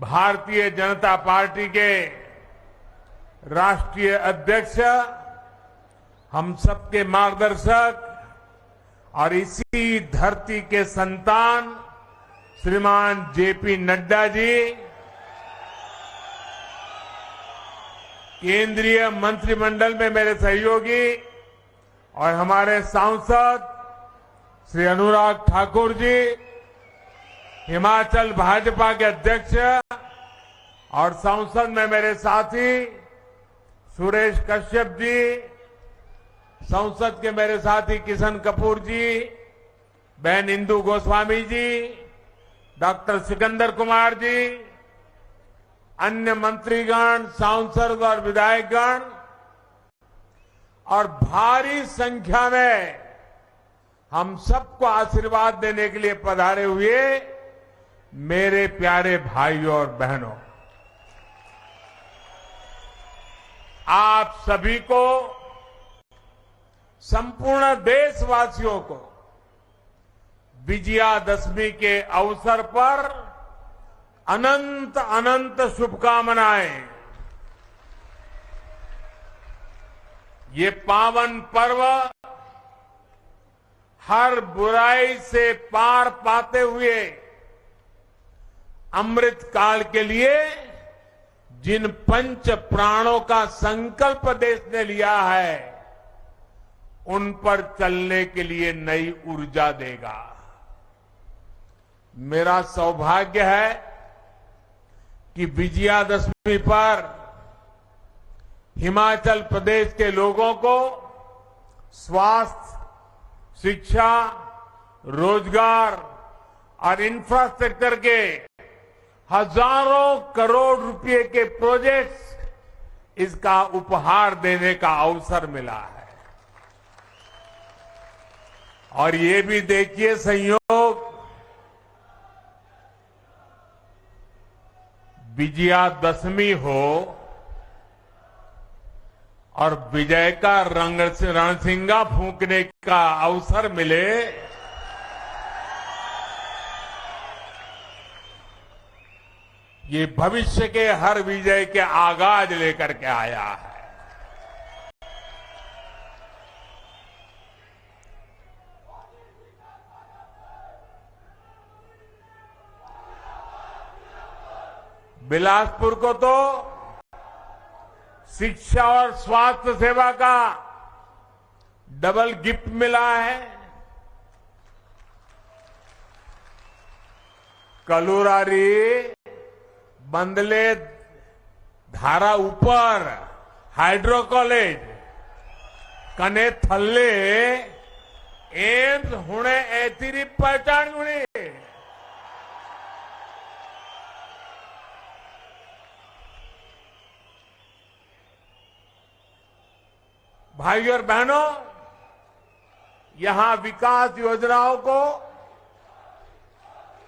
Bharatiya Janata party के राष्ट्रीय अध्यक्ष, हम सबके मार्गदर्शक और इसी धरती के संतान श्रीमान जेपी नड्डा जी, केंद्रीय मंत्रिमंडल में मेरे सहयोगी और हमारे सांसद श्री अनुराग ठाकुर जी, हिमाचल भाजपा के अध्यक्ष और संसद में मेरे साथी सुरेश कश्यप जी, संसद के मेरे साथी किशन कपूर जी, बहन इंदु गोस्वामी जी, डॉक्टर सिकंदर कुमार जी, अन्य मंत्रीगण, सांसद और विधायकगण और भारी संख्या में हम सबको आशीर्वाद देने के लिए पधारे हुए मेरे प्यारे भाइयों और बहनों, आप सभी को, संपूर्ण देशवासियों को विजयादशमी के अवसर पर अनंत अनंत शुभकामनाएं। ये पावन पर्व हर बुराई से पार पाते हुए अमृत काल के लिए जिन पंच प्राणों का संकल्प देश ने लिया है, उन पर चलने के लिए नई ऊर्जा देगा। मेरा सौभाग्य है कि विजयादशमी पर हिमाचल प्रदेश के लोगों को स्वास्थ्य, शिक्षा, रोजगार और इंफ्रास्ट्रक्चर के हजारों करोड़ रुपए के प्रोजेक्ट्स, इसका उपहार देने का अवसर मिला है। और ये भी देखिए संयोग, विजयादशमी हो और विजय का रणसिंगा फूंकने का अवसर मिले, ये भविष्य के हर विजय के आगाज लेकर के आया है। बिलासपुर को तो शिक्षा और स्वास्थ्य सेवा का डबल गिफ्ट मिला है। कलुरारी, बंदले, धारा ऊपर हाइड्रो कॉलेज, कने थल्ले एम्स हुणे ऐतिरी पहचान हुई। भाइयों और बहनों, यहां विकास योजनाओं को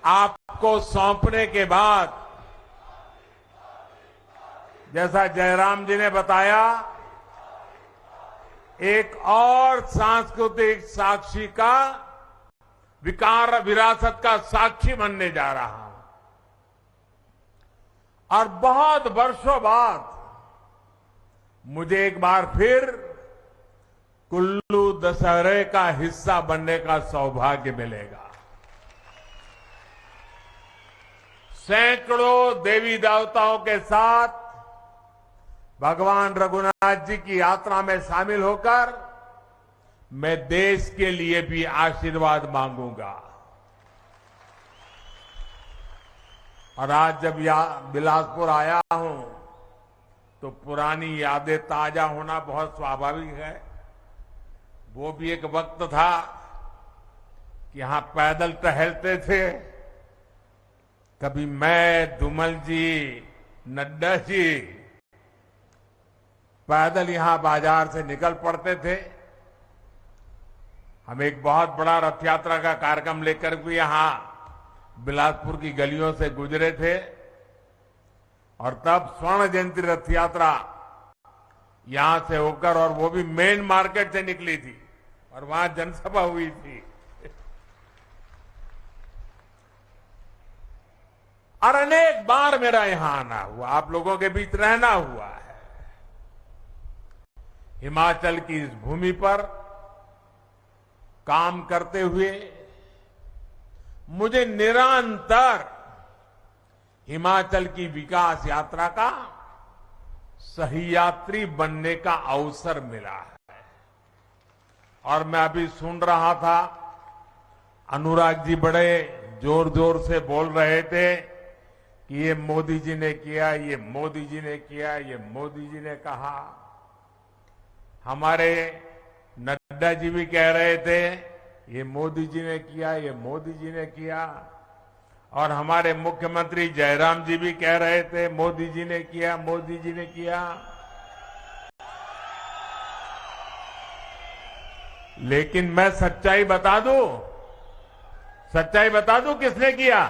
आपको सौंपने के बाद, जैसा जयराम जी ने बताया, एक और सांस्कृतिक साक्षी का, विकार विरासत का साक्षी बनने जा रहा हूं। और बहुत वर्षों बाद मुझे एक बार फिर कुल्लू दशहरे का हिस्सा बनने का सौभाग्य मिलेगा। सैकड़ों देवी देवताओं के साथ भगवान रघुनाथ जी की यात्रा में शामिल होकर मैं देश के लिए भी आशीर्वाद मांगूंगा। और आज जब बिलासपुर आया हूं तो पुरानी यादें ताजा होना बहुत स्वाभाविक है। वो भी एक वक्त था कि यहां पैदल टहलते थे। कभी मैं, धूमल जी, नड्डा जी पैदल यहां बाजार से निकल पड़ते थे। हम एक बहुत बड़ा रथ यात्रा का कार्यक्रम लेकर भी यहां बिलासपुर की गलियों से गुजरे थे। और तब स्वर्ण जयंती रथ यात्रा यहां से होकर, और वो भी मेन मार्केट से निकली थी और वहां जनसभा हुई थी। और अनेक बार मेरा यहां आना हुआ, आप लोगों के बीच रहना हुआ है। हिमाचल की इस भूमि पर काम करते हुए मुझे निरंतर हिमाचल की विकास यात्रा का सही यात्री बनने का अवसर मिला है। और मैं अभी सुन रहा था, अनुराग जी बड़े जोर जोर से बोल रहे थे कि ये मोदी जी ने किया, ये मोदी जी ने किया, ये मोदी जी ने कहा। हमारे नड्डा जी भी कह रहे थे ये मोदी जी ने किया, ये मोदी जी ने किया। और हमारे मुख्यमंत्री जयराम जी भी कह रहे थे मोदी जी ने किया, मोदी जी ने किया। लेकिन मैं सच्चाई बता दूं, सच्चाई बता दूं किसने किया,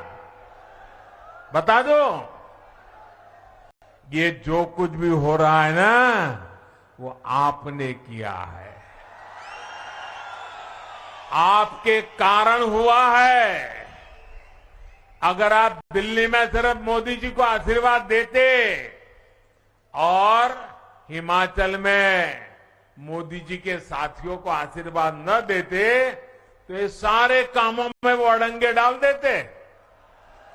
बता दो। ये जो कुछ भी हो रहा है ना, वो आपने किया है, आपके कारण हुआ है। अगर आप दिल्ली में सिर्फ मोदी जी को आशीर्वाद देते और हिमाचल में मोदी जी के साथियों को आशीर्वाद न देते तो ये सारे कामों में वो अड़ंगे डाल देते।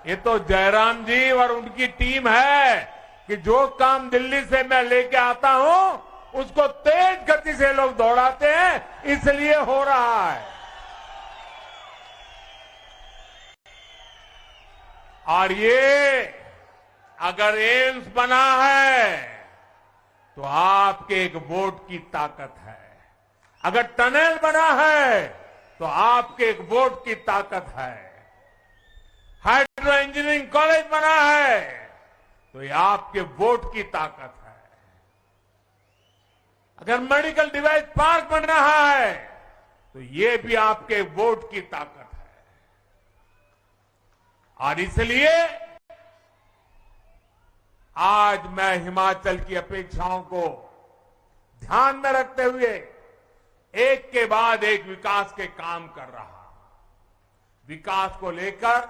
ये तो जयराम जी और उनकी टीम है कि जो काम दिल्ली से मैं लेके आता हूं उसको तेज गति से लोग दौड़ाते हैं, इसलिए हो रहा है। और ये अगर एम्स बना है तो आपके एक वोट की ताकत है, अगर टनल बना है तो आपके एक वोट की ताकत है, हाइड्रो इंजीनियरिंग कॉलेज बना है तो ये आपके वोट की ताकत है, अगर मेडिकल डिवाइस पार्क बन रहा है तो ये भी आपके वोट की ताकत है। और इसलिए आज मैं हिमाचल की अपेक्षाओं को ध्यान में रखते हुए एक के बाद एक विकास के काम कर रहा हूं। विकास को लेकर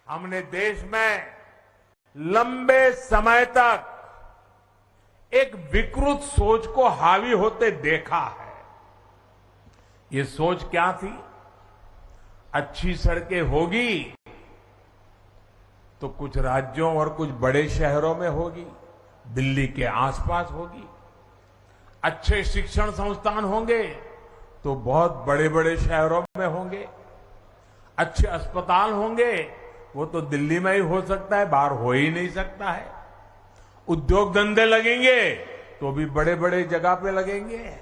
हमने देश में लंबे समय तक एक विकृत सोच को हावी होते देखा है। ये सोच क्या थी? अच्छी सड़कें होगी तो कुछ राज्यों और कुछ बड़े शहरों में होगी, दिल्ली के आसपास होगी। अच्छे शिक्षण संस्थान होंगे तो बहुत बड़े बड़े शहरों में होंगे। अच्छे अस्पताल होंगे वो तो दिल्ली में ही हो सकता है, बाहर हो ही नहीं सकता है। उद्योग धंधे लगेंगे तो भी बड़े बड़े जगह पे लगेंगे।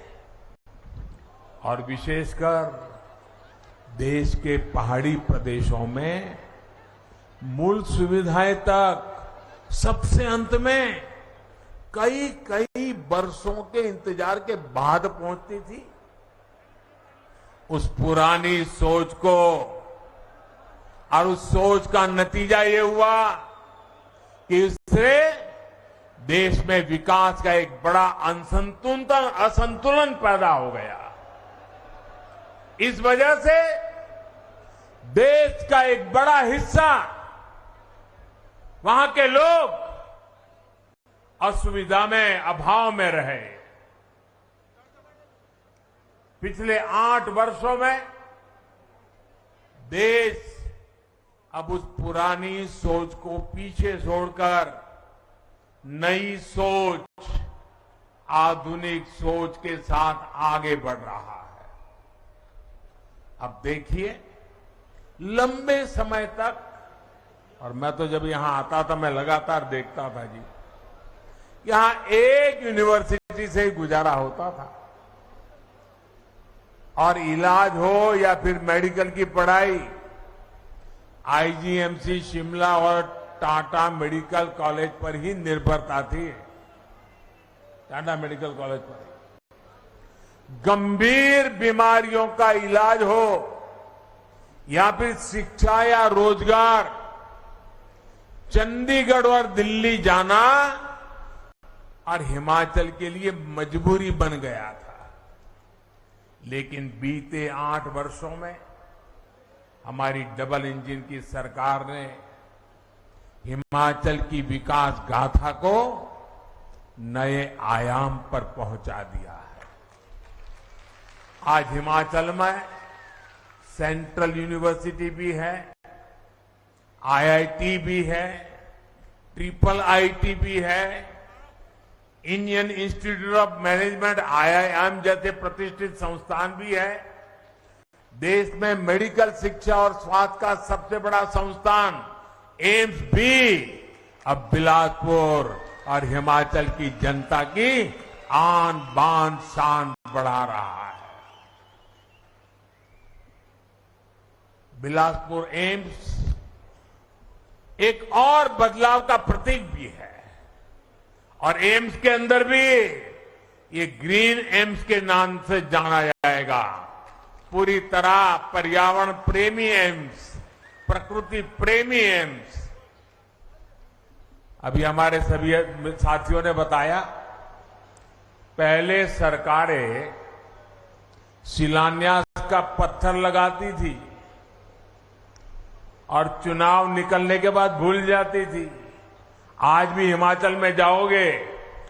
और विशेषकर देश के पहाड़ी प्रदेशों में मूल सुविधाएं तक सबसे अंत में कई कई वर्षों के इंतजार के बाद पहुंचती थी। उस पुरानी सोच को और उस सोच का नतीजा ये हुआ कि इससे देश में विकास का एक बड़ा असंतुलन पैदा हो गया। इस वजह से देश का एक बड़ा हिस्सा, वहां के लोग असुविधा में, अभाव में रहे। पिछले 8 वर्षों में देश अब उस पुरानी सोच को पीछे छोड़कर नई सोच, आधुनिक सोच के साथ आगे बढ़ रहा है। अब देखिए, लंबे समय तक, और मैं तो जब यहां आता था मैं लगातार देखता था जी, यहां एक यूनिवर्सिटी से ही गुजारा होता था। और इलाज हो या फिर मेडिकल की पढ़ाई, आईजीएमसी शिमला और टाटा मेडिकल कॉलेज पर ही निर्भरता थी। टाटा मेडिकल कॉलेज पर गंभीर बीमारियों का इलाज हो या फिर शिक्षा या रोजगार, चंडीगढ़ और दिल्ली जाना और हिमाचल के लिए मजबूरी बन गया था। लेकिन बीते 8 वर्षों में हमारी डबल इंजन की सरकार ने हिमाचल की विकास गाथा को नए आयाम पर पहुंचा दिया है। आज हिमाचल में सेंट्रल यूनिवर्सिटी भी है, आईआईटी भी है, ट्रिपल आईटी भी है, Indian institute of management IIM जैसे प्रतिष्ठित संस्थान भी है। देश में मेडिकल शिक्षा और स्वास्थ्य का सबसे बड़ा संस्थान एम्स भी अब बिलासपुर और हिमाचल की जनता की आन बान शान बढ़ा रहा है। बिलासपुर एम्स एक और बदलाव का प्रतीक भी है और एम्स के अंदर भी ये ग्रीन एम्स के नाम से जाना जाएगा। पूरी तरह पर्यावरण प्रेमी एम्स, प्रकृति प्रेमी एम्स। अभी हमारे सभी साथियों ने बताया, पहले सरकारें शिलान्यास का पत्थर लगाती थी और चुनाव निकलने के बाद भूल जाती थी। आज भी हिमाचल में जाओगे,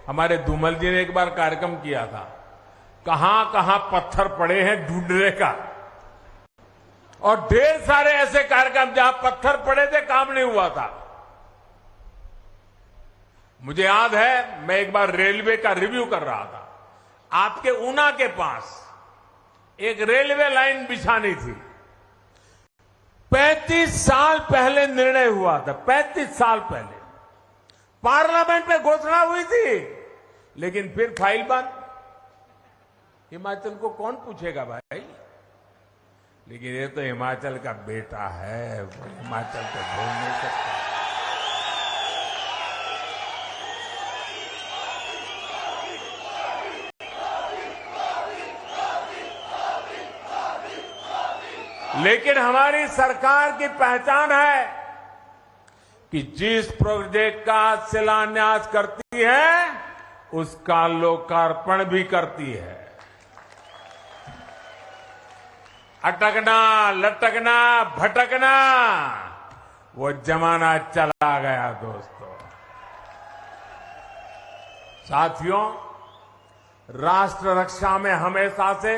हमारे धूमल जी ने एक बार कार्यक्रम किया था, कहां कहां पत्थर पड़े हैं ढूंढने का, और ढेर सारे ऐसे कार्यक्रम जहां पत्थर पड़े थे, काम नहीं हुआ था। मुझे याद है, मैं एक बार रेलवे का रिव्यू कर रहा था। आपके ऊना के पास एक रेलवे लाइन बिछानी थी। 35 साल पहले निर्णय हुआ था, 35 साल पहले पार्लियामेंट में घोषणा हुई थी, लेकिन फिर फाइल बंद। हिमाचल को कौन पूछेगा भाई? लेकिन ये तो हिमाचल का बेटा है, वो हिमाचल को भूल नहीं सकता। लेकिन हमारी सरकार की पहचान है कि जिस प्रोजेक्ट का शिलान्यास करती है उसका लोकार्पण भी करती है। अटकना, लटकना, भटकना वो जमाना चला गया दोस्तों। साथियों, राष्ट्र रक्षा में हमेशा से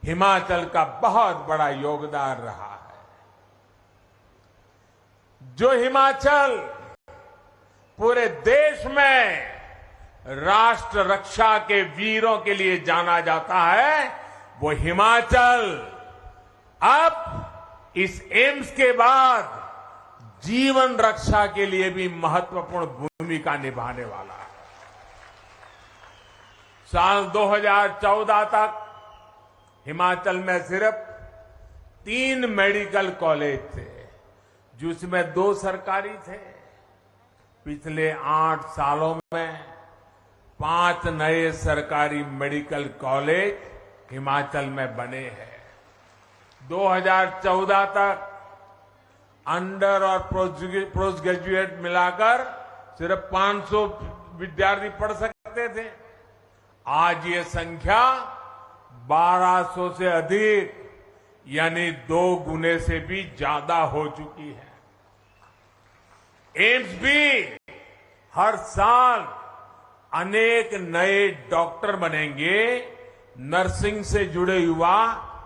हिमाचल का बहुत बड़ा योगदान रहा है। जो हिमाचल पूरे देश में राष्ट्र रक्षा के वीरों के लिए जाना जाता है, वो हिमाचल अब इस एम्स के बाद जीवन रक्षा के लिए भी महत्वपूर्ण भूमिका निभाने वाला है। साल 2014 तक हिमाचल में सिर्फ 3 मेडिकल कॉलेज थे, जिसमें 2 सरकारी थे। पिछले 8 सालों में 5 नए सरकारी मेडिकल कॉलेज हिमाचल में बने हैं। 2014 तक अंडर और पोस्ट ग्रेजुएट मिलाकर सिर्फ 500 विद्यार्थी पढ़ सकते थे। आज ये संख्या 1200 से अधिक, यानी 2 गुने से भी ज्यादा हो चुकी है। एम्स भी हर साल अनेक नए डॉक्टर बनेंगे, नर्सिंग से जुड़े युवा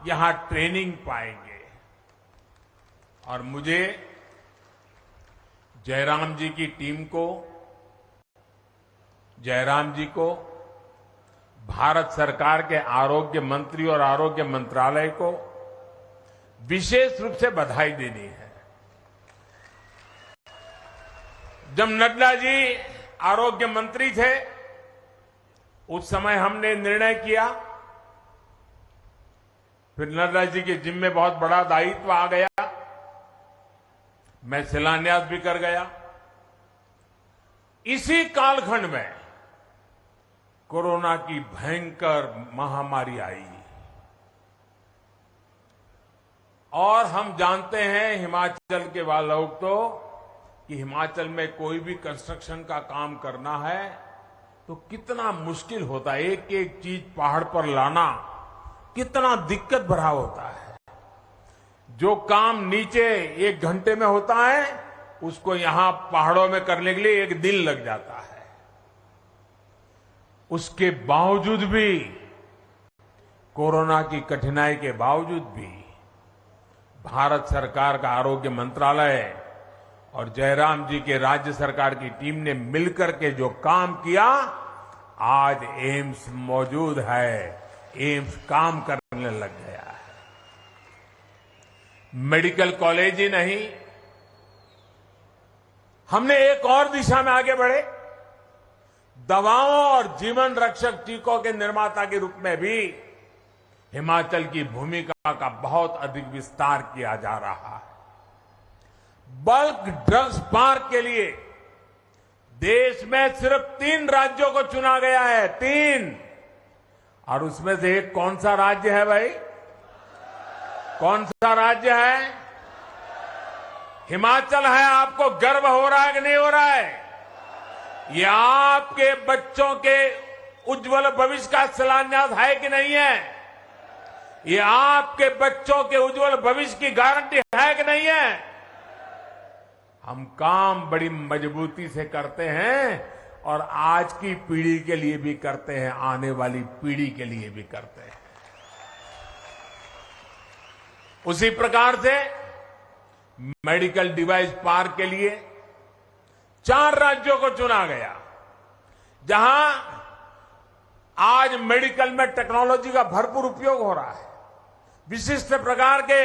यहां ट्रेनिंग पाएंगे। और मुझे जयराम जी की टीम को, जयराम जी को, भारत सरकार के आरोग्य मंत्री और आरोग्य मंत्रालय को विशेष रूप से बधाई देनी है। जब नड्डा जी आरोग्य मंत्री थे, उस समय हमने निर्णय किया, फिर नड्डा जी के जिम्मे बहुत बड़ा दायित्व आ गया, मैं शिलान्यास भी कर गया। इसी कालखंड में कोरोना की भयंकर महामारी आई और हम जानते हैं हिमाचल के वाले लोग तो कि हिमाचल में कोई भी कंस्ट्रक्शन का काम करना है तो कितना मुश्किल होता है। एक एक चीज पहाड़ पर लाना कितना दिक्कत भरा होता है। जो काम नीचे 1 घंटे में होता है, उसको यहां पहाड़ों में करने के लिए एक दिन लग जाता है। उसके बावजूद भी, कोरोना की कठिनाई के बावजूद भी, भारत सरकार का आरोग्य मंत्रालय और जयराम जी के राज्य सरकार की टीम ने मिलकर के जो काम किया, आज एम्स मौजूद है, एम्स काम करने लग गया है। मेडिकल कॉलेज ही नहीं, हमने एक और दिशा में आगे बढ़े, दवाओं और जीवन रक्षक टीकों के निर्माता के रूप में भी हिमाचल की भूमिका का बहुत अधिक विस्तार किया जा रहा है। बल्क ड्रग्स पार्क के लिए देश में सिर्फ 3 राज्यों को चुना गया है, 3, और उसमें से एक कौन सा राज्य है भाई? कौन सा राज्य है? हिमाचल है। आपको गर्व हो रहा है कि नहीं हो रहा है? ये आपके बच्चों के उज्जवल भविष्य का शिलान्यास है कि नहीं है? ये आपके बच्चों के उज्जवल भविष्य की गारंटी है कि नहीं है? हम काम बड़ी मजबूती से करते हैं और आज की पीढ़ी के लिए भी करते हैं, आने वाली पीढ़ी के लिए भी करते हैं। उसी प्रकार से मेडिकल डिवाइस पार्क के लिए 4 राज्यों को चुना गया, जहां आज मेडिकल में टेक्नोलॉजी का भरपूर उपयोग हो रहा है, विशिष्ट प्रकार के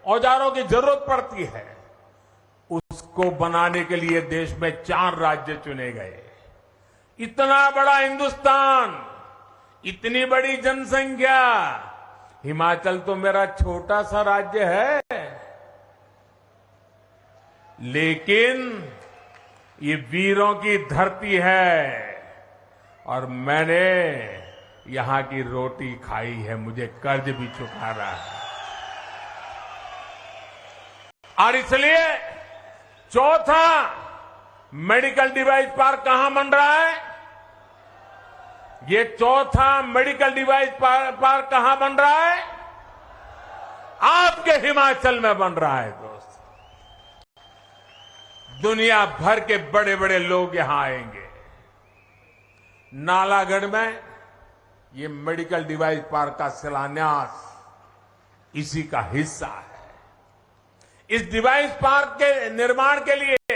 औजारों की जरूरत पड़ती है। उसको बनाने के लिए देश में 4 राज्य चुने गए। इतना बड़ा हिंदुस्तान, इतनी बड़ी जनसंख्या, हिमाचल तो मेरा छोटा सा राज्य है, लेकिन ये वीरों की धरती है और मैंने यहां की रोटी खाई है, मुझे कर्ज भी चुका रहा है। और इसलिए चौथा मेडिकल डिवाइस पार्क कहां बन रहा है? ये चौथा मेडिकल डिवाइस पार्क कहां बन रहा है? आपके हिमाचल में बन रहा है दोस्त। दुनिया भर के बड़े बड़े लोग यहां आएंगे। नालागढ़ में ये मेडिकल डिवाइस पार्क का शिलान्यास इसी का हिस्सा है। इस डिवाइस पार्क के निर्माण के लिए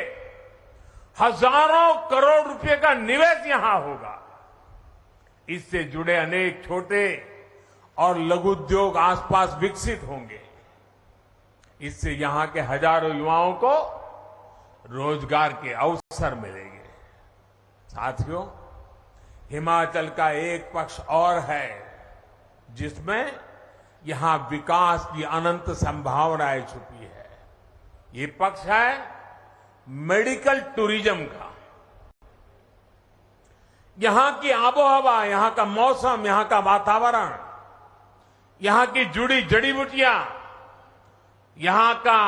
हजारों करोड़ रुपए का निवेश यहां होगा। इससे जुड़े अनेक छोटे और लघु उद्योग आसपास विकसित होंगे। इससे यहां के हजारों युवाओं को रोजगार के अवसर मिलेंगे। साथियों, हिमाचल का एक पक्ष और है जिसमें यहां विकास की अनंत संभावनाएं छुपी है। ये पक्ष है मेडिकल टूरिज्म का। यहां की आबोहवा, यहां का मौसम, यहां का वातावरण, यहां की जुड़ी जड़ी बूटियां, यहां का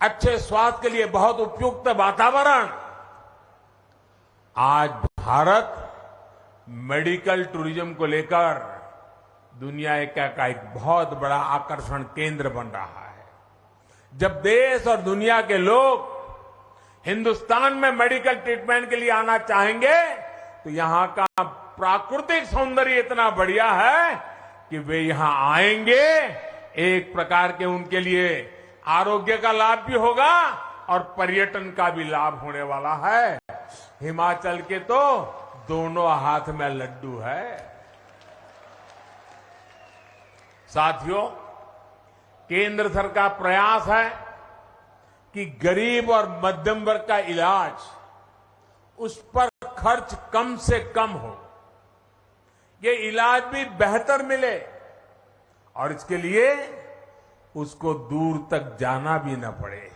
अच्छे स्वास्थ्य के लिए बहुत उपयुक्त वातावरण, आज भारत मेडिकल टूरिज्म को लेकर दुनिया का एक बहुत बड़ा आकर्षण केंद्र बन रहा है। जब देश और दुनिया के लोग हिंदुस्तान में मेडिकल ट्रीटमेंट के लिए आना चाहेंगे तो यहां का प्राकृतिक सौंदर्य इतना बढ़िया है कि वे यहां आएंगे। एक प्रकार के उनके लिए आरोग्य का लाभ भी होगा और पर्यटन का भी लाभ होने वाला है। हिमाचल के तो दोनों हाथ में लड्डू है। साथियों, केंद्र सरकार प्रयास है कि गरीब और मध्यम वर्ग का इलाज, उस पर खर्च कम से कम हो, ये इलाज भी बेहतर मिले और इसके लिए उसको दूर तक जाना भी न पड़े।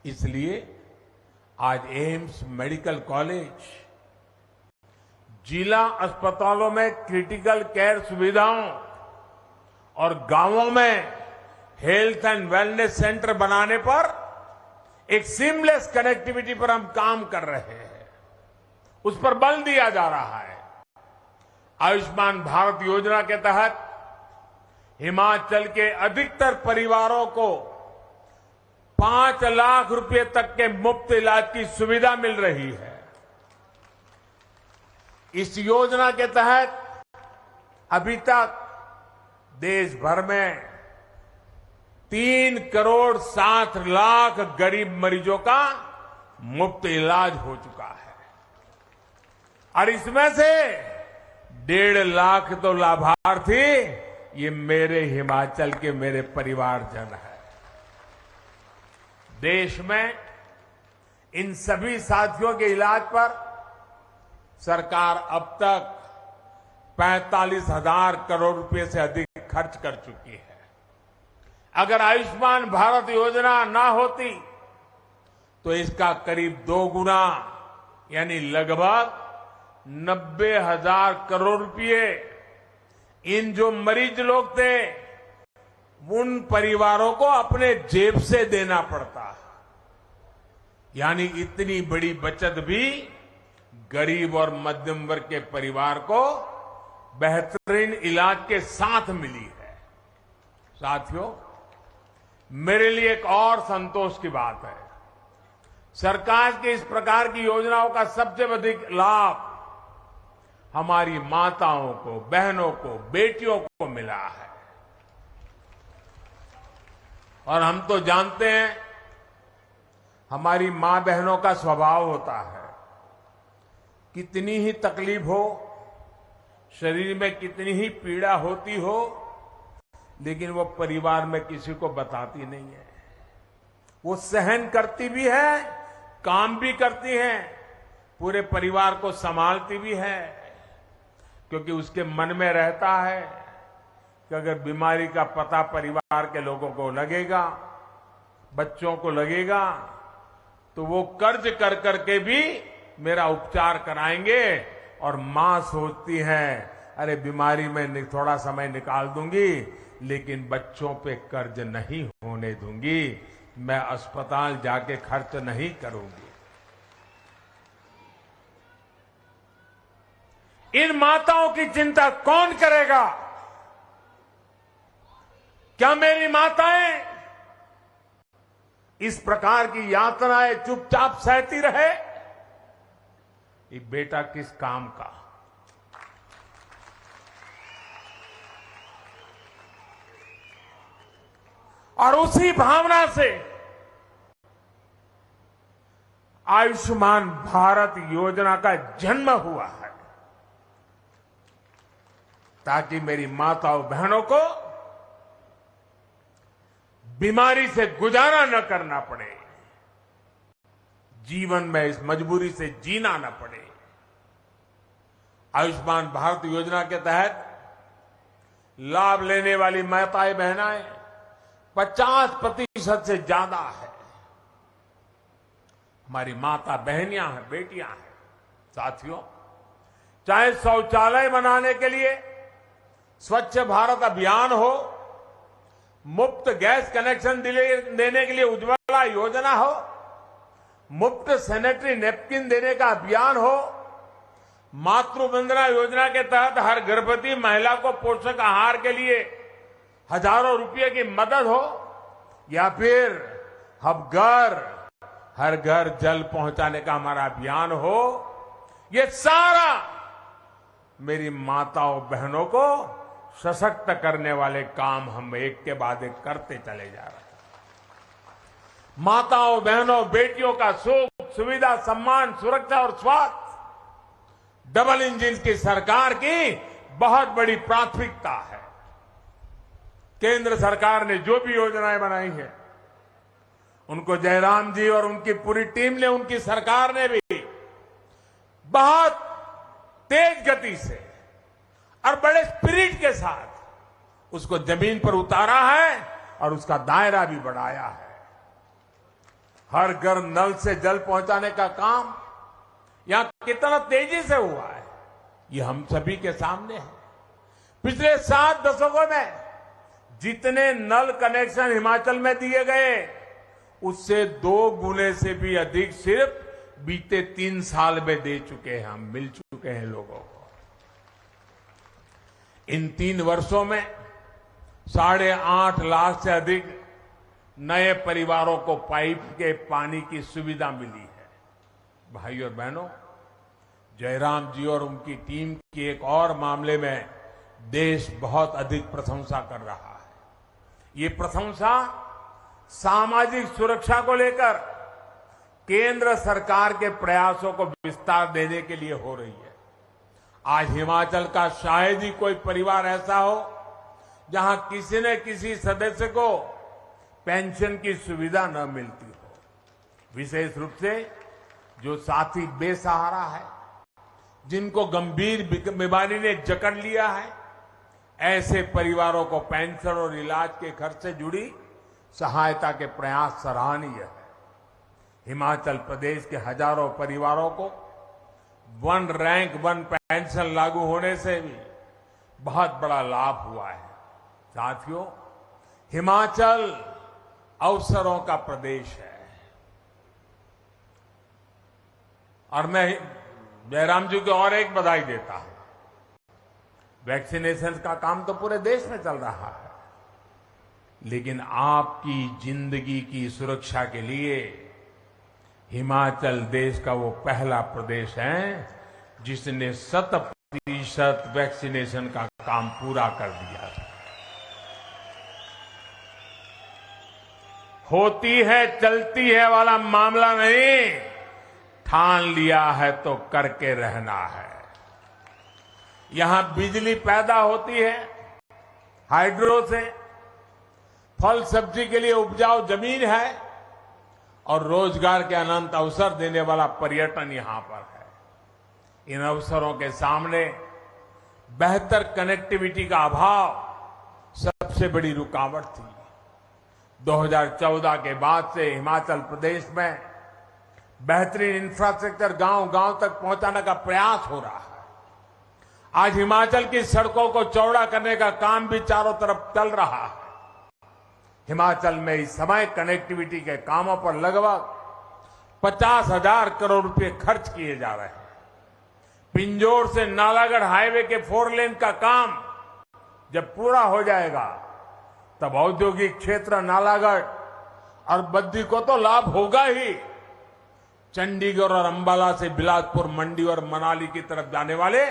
इसलिए आज एम्स मेडिकल कॉलेज जिला अस्पतालों में क्रिटिकल केयर सुविधाओं और गांवों में हेल्थ एंड वेलनेस सेंटर बनाने पर एक सीमलेस कनेक्टिविटी पर हम काम कर रहे हैं। उस पर बल दिया जा रहा है। आयुष्मान भारत योजना के तहत हिमाचल के अधिकतर परिवारों को 5 लाख रुपए तक के मुफ्त इलाज की सुविधा मिल रही है। इस योजना के तहत अभी तक देश भर में 3 करोड़ 60 लाख गरीब मरीजों का मुफ्त इलाज हो चुका है और इसमें से 1.5 लाख तो लाभार्थी ये मेरे हिमाचल के मेरे परिवारजन हैं। देश में इन सभी साथियों के इलाज पर सरकार अब तक 45,000 करोड़ रुपए से अधिक खर्च कर चुकी है। अगर आयुष्मान भारत योजना ना होती तो इसका करीब 2 गुना यानी लगभग 90,000 करोड़ रुपए इन जो मरीज लोग थे उन परिवारों को अपने जेब से देना पड़ता। यानी इतनी बड़ी बचत भी गरीब और मध्यम वर्ग के परिवार को बेहतरीन इलाज के साथ मिली है। साथियों, मेरे लिए एक और संतोष की बात है, सरकार की इस प्रकार की योजनाओं का सबसे अधिक लाभ हमारी माताओं को, बहनों को, बेटियों को मिला है। और हम तो जानते हैं हमारी मां बहनों का स्वभाव होता है, कितनी ही तकलीफ हो, शरीर में कितनी ही पीड़ा होती हो, लेकिन वो परिवार में किसी को बताती नहीं है। वो सहन करती भी है, काम भी करती हैं, पूरे परिवार को संभालती भी है, क्योंकि उसके मन में रहता है कि अगर बीमारी का पता परिवार के लोगों को लगेगा, बच्चों को लगेगा, तो वो कर्ज कर करके भी मेरा उपचार कराएंगे। और मां सोचती है अरे बीमारी में थोड़ा समय निकाल दूंगी, लेकिन बच्चों पे कर्ज नहीं होने दूंगी, मैं अस्पताल जाके खर्च नहीं करूंगी। इन माताओं की चिंता कौन करेगा? क्या मेरी माताएं इस प्रकार की यातनाएं चुपचाप सहती रहे? ये बेटा किस काम का? और उसी भावना से आयुष्मान भारत योजना का जन्म हुआ है, ताकि मेरी माताओं बहनों को बीमारी से गुजारा न करना पड़े, जीवन में इस मजबूरी से जीना न पड़े। आयुष्मान भारत योजना के तहत लाभ लेने वाली माताएं बहनाएं 50% से ज्यादा है। हमारी माता बहनियां हैं, बेटियां हैं। साथियों, चाहे शौचालय बनाने के लिए स्वच्छ भारत अभियान हो, मुफ्त गैस कनेक्शन देने के लिए उज्ज्वला योजना हो, मुफ्त सैनिटरी नैपकिन देने का अभियान हो, मातृ वंदना योजना के तहत हर गर्भवती महिला को पोषक आहार के लिए हजारों रुपए की मदद हो, या फिर हर घर जल पहुंचाने का हमारा अभियान हो, ये सारा मेरी माताओं बहनों को सशक्त करने वाले काम हम एक के बाद एक करते चले जा रहे हैं। माताओं बहनों बेटियों का सुख, सुविधा, सम्मान, सुरक्षा और स्वास्थ्य डबल इंजन की सरकार की बहुत बड़ी प्राथमिकता है। केंद्र सरकार ने जो भी योजनाएं बनाई हैं, उनको जयराम जी और उनकी पूरी टीम ने, उनकी सरकार ने भी बहुत तेज गति से और बड़े स्पिरिट के साथ उसको जमीन पर उतारा है और उसका दायरा भी बढ़ाया है। हर घर नल से जल पहुंचाने का काम यहां कितना तेजी से हुआ है, ये हम सभी के सामने है। पिछले 7 दशकों में जितने नल कनेक्शन हिमाचल में दिए गए, उससे 2 गुने से भी अधिक सिर्फ बीते 3 साल में दे चुके हैं, हम मिल चुके हैं लोगों को। इन 3 वर्षों में 8.5 लाख से अधिक नए परिवारों को पाइप के पानी की सुविधा मिली है। भाई और बहनों, जयराम जी और उनकी टीम की एक और मामले में देश बहुत अधिक प्रशंसा कर रहा है। ये प्रशंसा सामाजिक सुरक्षा को लेकर केंद्र सरकार के प्रयासों को विस्तार देने के लिए हो रही है। आज हिमाचल का शायद ही कोई परिवार ऐसा हो जहां किसी न किसी सदस्य को पेंशन की सुविधा न मिलती हो। विशेष रूप से जो साथी बेसहारा है, जिनको गंभीर बीमारी ने जकड़ लिया है, ऐसे परिवारों को पेंशन और इलाज के खर्च से जुड़ी सहायता के प्रयास सराहनीय है। हिमाचल प्रदेश के हजारों परिवारों को वन रैंक वन पेंशन लागू होने से भी बहुत बड़ा लाभ हुआ है। साथियों, हिमाचल अवसरों का प्रदेश है और मैं जयराम जी को और एक बधाई देता हूं। वैक्सीनेशन का काम तो पूरे देश में चल रहा है, लेकिन आपकी जिंदगी की सुरक्षा के लिए हिमाचल देश का वो पहला प्रदेश है जिसने 100% वैक्सीनेशन का काम पूरा कर दिया था। होती है चलती है वाला मामला नहीं, ठान लिया है तो करके रहना है। यहां बिजली पैदा होती है हाइड्रो से, फल सब्जी के लिए उपजाऊ जमीन है और रोजगार के अनंत अवसर देने वाला पर्यटन यहां पर है। इन अवसरों के सामने बेहतर कनेक्टिविटी का अभाव सबसे बड़ी रुकावट थी। 2014 के बाद से हिमाचल प्रदेश में बेहतरीन इंफ्रास्ट्रक्चर गांव-गांव तक पहुंचाने का प्रयास हो रहा है। आज हिमाचल की सड़कों को चौड़ा करने का काम भी चारों तरफ चल रहा है। हिमाचल में इस समय कनेक्टिविटी के कामों पर लगभग 50,000 करोड़ रुपए खर्च किए जा रहे हैं। पिंजौर से नालागढ़ हाईवे के 4 लेन का काम जब पूरा हो जाएगा तब औद्योगिक क्षेत्र नालागढ़ और बद्दी को तो लाभ होगा ही। चंडीगढ़ और अंबाला से बिलासपुर, मंडी और मनाली की तरफ जाने वाले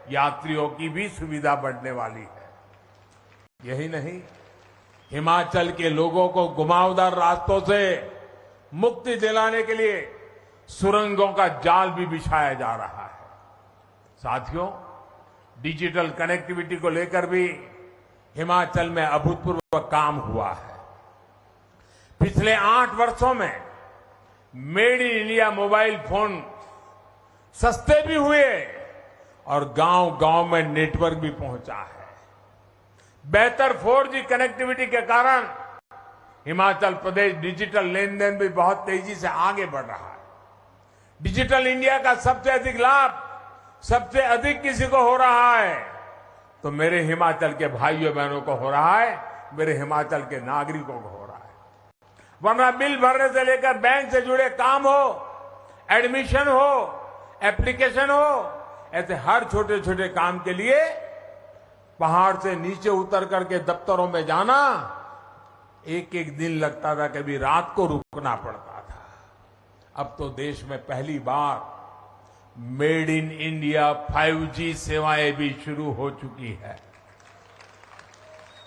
यात्रियों की भी सुविधा बढ़ने वाली है। यही नहीं, हिमाचल के लोगों को घुमावदार रास्तों से मुक्ति दिलाने के लिए सुरंगों का जाल भी बिछाया जा रहा है। साथियों, डिजिटल कनेक्टिविटी को लेकर भी हिमाचल में अभूतपूर्व काम हुआ है। पिछले 8 वर्षों में made in India mobile phone सस्ते भी हुए और गांव-गांव में नेटवर्क भी पहुंचा है। बेहतर 4G कनेक्टिविटी के कारण हिमाचल प्रदेश डिजिटल लेन देन भी बहुत तेजी से आगे बढ़ रहा है। डिजिटल इंडिया का सबसे अधिक लाभ सबसे अधिक किसी को हो रहा है तो मेरे हिमाचल के भाइयों बहनों को हो रहा है, मेरे हिमाचल के नागरिकों को हो रहा है। वरना बिल भरने से लेकर बैंक से जुड़े काम हो, एडमिशन हो, एप्लीकेशन हो, ऐसे हर छोटे छोटे काम के लिए पहाड़ से नीचे उतर करके दफ्तरों में जाना एक एक दिन लगता था, कभी रात को रुकना पड़ता था। अब तो देश में पहली बार मेड इन इंडिया 5G सेवाएं भी शुरू हो चुकी है,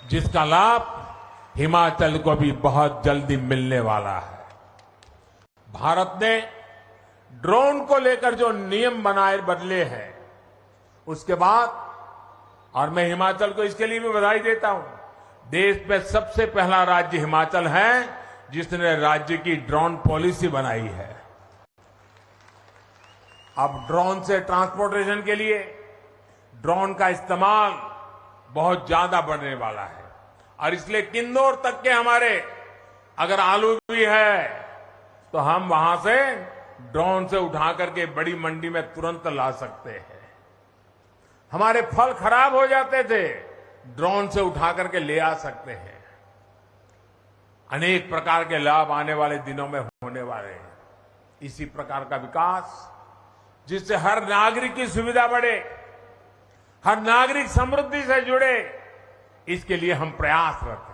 जिसका लाभ हिमाचल को भी बहुत जल्दी मिलने वाला है। भारत ने ड्रोन को लेकर जो नियम बदले हैं उसके बाद, और मैं हिमाचल को इसके लिए भी बधाई देता हूं, देश में सबसे पहला राज्य हिमाचल है जिसने राज्य की ड्रोन पॉलिसी बनाई है। अब ड्रोन से ट्रांसपोर्टेशन के लिए ड्रोन का इस्तेमाल बहुत ज्यादा बढ़ने वाला है और इसलिए किन्नौर तक के हमारे अगर आलू भी है तो हम वहां से ड्रोन से उठा करके बड़ी मंडी में तुरंत ला सकते हैं। हमारे फल खराब हो जाते थे, ड्रोन से उठा करके ले आ सकते हैं। अनेक प्रकार के लाभ आने वाले दिनों में होने वाले हैं। इसी प्रकार का विकास जिससे हर नागरिक की सुविधा बढ़े, हर नागरिक समृद्धि से जुड़े, इसके लिए हम प्रयासरत हैं।